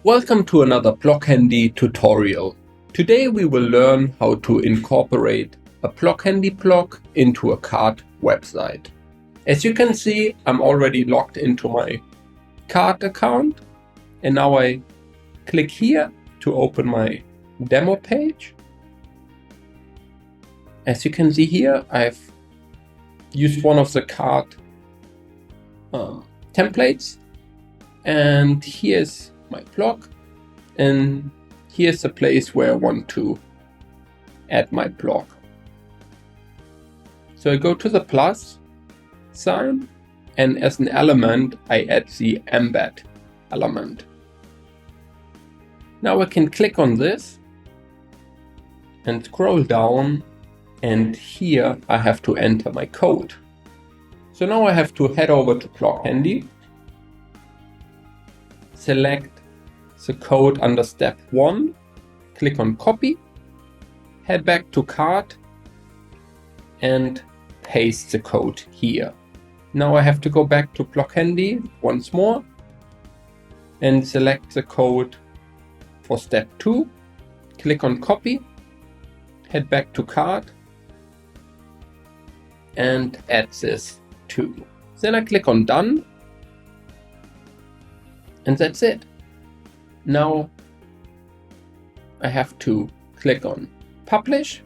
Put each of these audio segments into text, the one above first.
Welcome to another BlogHandy tutorial. Today we will learn how to incorporate a BlogHandy blog into a cart website. As you can see, I'm already logged into my cart account, and now I click here to open my demo page. As you can see here, I've used one of the cart templates, and here's my blog, and here's the place where I want to add my blog. So I go to the plus sign, and as an element I add the embed element. Now I can click on this and scroll down, and here I have to enter my code. So now I have to head over to BlogHandy, select the code under step 1, click on copy, head back to cart and paste the code here. Now I have to go back to BlogHandy once more and select the code for step 2, click on copy, head back to cart and add this too. Then I click on done, and that's it. Now I have to click on publish.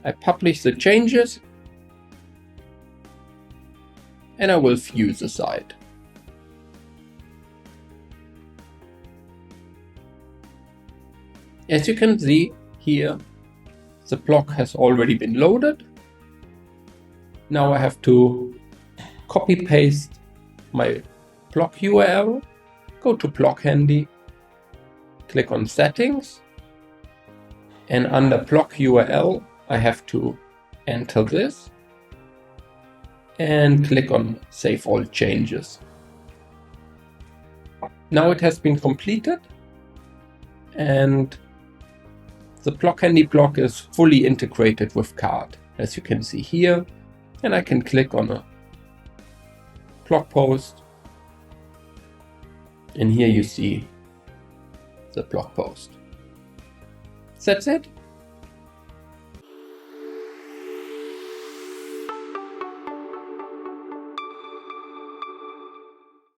I publish the changes and I will view the site. As you can see here, the blog has already been loaded. Now I have to copy paste my blog URL, go to BlogHandy, click on settings, and under blog URL I have to enter this and click on save all changes. Now it has been completed and the BlogHandy blog is fully integrated with cart, as you can see here, and I can click on a blog post. And here you see the blog post. That's it.